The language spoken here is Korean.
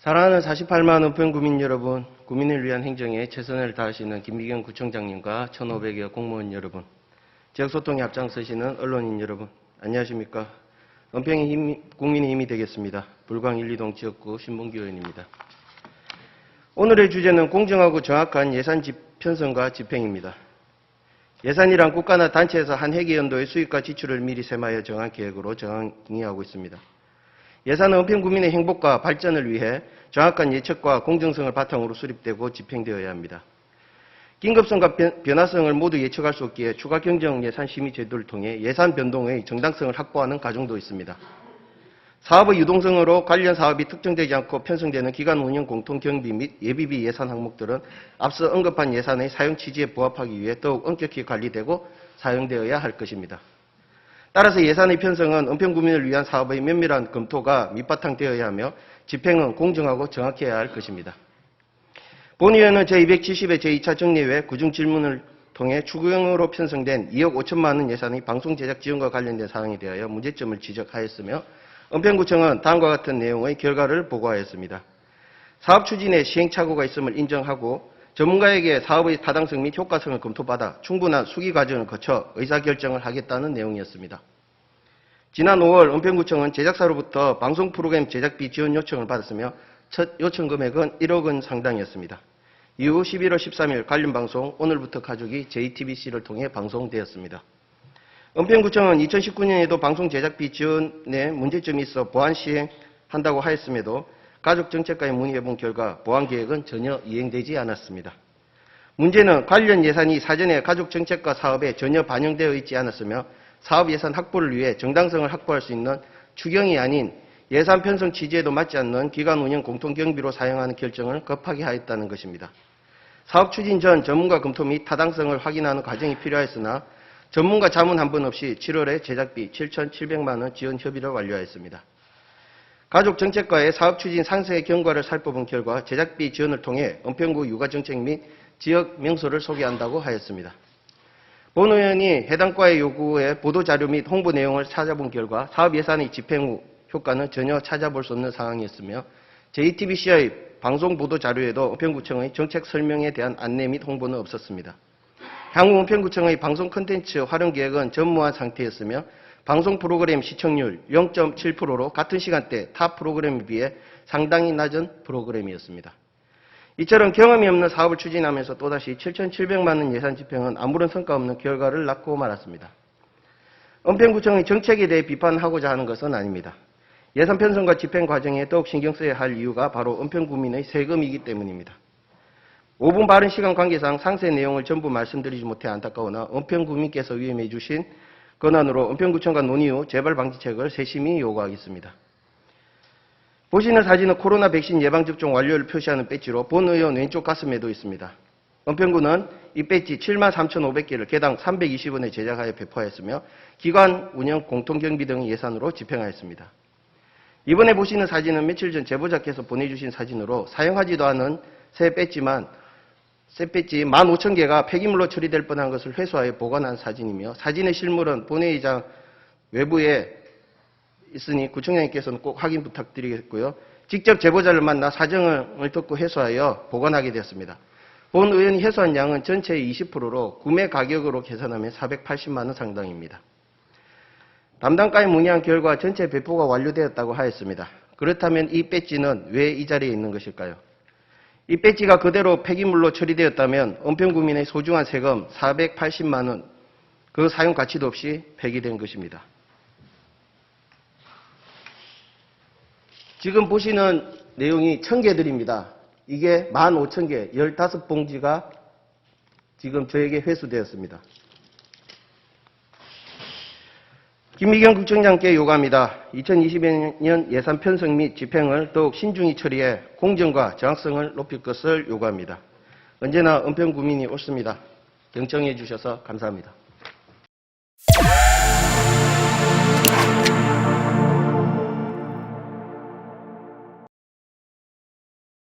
사랑하는 48만 은평 구민 여러분, 구민을 위한 행정에 최선을 다하시는 김미경 구청장님과 1,500여 공무원 여러분, 지역소통에 앞장서시는 언론인 여러분, 안녕하십니까. 은평이 국민의 힘이 되겠습니다. 불광 1, 2동 지역구 신봉기 의원입니다. 오늘의 주제는 공정하고 정확한 예산 편성과 집행입니다. 예산이란 국가나 단체에서 한 회계연도의 수입과 지출을 미리 세마하여 정한 계획으로 정의하고 있습니다. 예산은 은평 구민의 행복과 발전을 위해 정확한 예측과 공정성을 바탕으로 수립되고 집행되어야 합니다. 긴급성과 변화성을 모두 예측할 수 없기에 추가 경정 예산 심의 제도를 통해 예산 변동의 정당성을 확보하는 과정도 있습니다. 사업의 유동성으로 관련 사업이 특정되지 않고 편성되는 기간 운영 공통 경비 및 예비비 예산 항목들은 앞서 언급한 예산의 사용 취지에 부합하기 위해 더욱 엄격히 관리되고 사용되어야 할 것입니다. 따라서 예산의 편성은 은평 구민을 위한 사업의 면밀한 검토가 밑바탕 되어야 하며 집행은 공정하고 정확해야 할 것입니다. 본의원은 제270회 제2차 정례회 구중 질문을 통해 추경으로 편성된 2억 5천만 원 예산의 방송 제작 지원과 관련된 사항에 대하여 문제점을 지적하였으며 은평구청은 다음과 같은 내용의 결과를 보고하였습니다. 사업 추진에 시행착오가 있음을 인정하고 전문가에게 사업의 타당성 및 효과성을 검토받아 충분한 수기 과정을 거쳐 의사결정을 하겠다는 내용이었습니다. 지난 5월 은평구청은 제작사로부터 방송 프로그램 제작비 지원 요청을 받았으며 첫 요청 금액은 1억 원 상당이었습니다. 이후 11월 13일 관련 방송 오늘부터 가족이 JTBC를 통해 방송되었습니다. 은평구청은 2019년에도 방송 제작비 지원에 문제점이 있어 보완 시행한다고 하였음에도 가족정책과에 문의해본 결과 보완 계획은 전혀 이행되지 않았습니다. 문제는 관련 예산이 사전에 가족정책과 사업에 전혀 반영되어 있지 않았으며 사업 예산 확보를 위해 정당성을 확보할 수 있는 추경이 아닌 예산 편성 취지에도 맞지 않는 기간 운영 공통경비로 사용하는 결정을 급하게 하였다는 것입니다. 사업 추진 전 전문가 검토 및 타당성을 확인하는 과정이 필요하였으나 전문가 자문 한 번 없이 7월에 제작비 7,700만 원 지원 협의를 완료하였습니다. 가족정책과의 사업 추진 상세의 경과를 살펴본 결과 제작비 지원을 통해 은평구 육아정책 및 지역 명소를 소개한다고 하였습니다. 본 의원이 해당 과의 요구에 보도자료 및 홍보 내용을 찾아본 결과 사업 예산의 집행 후 효과는 전혀 찾아볼 수 없는 상황이었으며 JTBC의 방송 보도자료에도 은평구청의 정책 설명에 대한 안내 및 홍보는 없었습니다. 향후 은평구청의 방송 콘텐츠 활용 계획은 전무한 상태였으며 방송 프로그램 시청률 0.7%로 같은 시간대 타 프로그램에 비해 상당히 낮은 프로그램이었습니다. 이처럼 경험이 없는 사업을 추진하면서 또다시 7,700만 원 예산 집행은 아무런 성과 없는 결과를 낳고 말았습니다. 은평구청의 정책에 대해 비판하고자 하는 것은 아닙니다. 예산 편성과 집행 과정에 더욱 신경 써야 할 이유가 바로 은평구민의 세금이기 때문입니다. 5분 바른 시간 관계상 상세 내용을 전부 말씀드리지 못해 안타까우나 은평구민께서 위임해 주신 권한으로 은평구청과 논의 후 재발 방지책을 세심히 요구하겠습니다. 보시는 사진은 코로나 백신 예방접종 완료를 표시하는 배지로 본 의원 왼쪽 가슴에도 있습니다. 은평구는 이 배지 73,500개를 개당 320원에 제작하여 배포하였으며 기관 운영 공통경비 등 예산으로 집행하였습니다. 이번에 보시는 사진은 며칠 전 제보자께서 보내주신 사진으로 사용하지도 않은 새 배지 15,000개가 폐기물로 처리될 뻔한 것을 회수하여 보관한 사진이며 사진의 실물은 본회의장 외부에 있으니 구청장님께서는 꼭 확인 부탁드리겠고요. 직접 제보자를 만나 사정을 듣고 회수하여 보관하게 되었습니다. 본 의원이 회수한 양은 전체의 20%로 구매 가격으로 계산하면 480만 원 상당입니다. 담당과에 문의한 결과 전체 배포가 완료되었다고 하였습니다. 그렇다면 이 배지는 왜 이 자리에 있는 것일까요? 이 배지가 그대로 폐기물로 처리되었다면 은평구민의 소중한 세금 480만 원, 그 사용 가치도 없이 폐기된 것입니다. 지금 보시는 내용이 1,000개들입니다. 이게 15,000개, 15봉지가 지금 저에게 회수되었습니다. 김미경 국청장께 요구합니다. 2020년 예산 편성 및 집행을 더욱 신중히 처리해 공정과 정확성을 높일 것을 요구합니다. 언제나 은평구민이 옳습니다. 경청해 주셔서 감사합니다.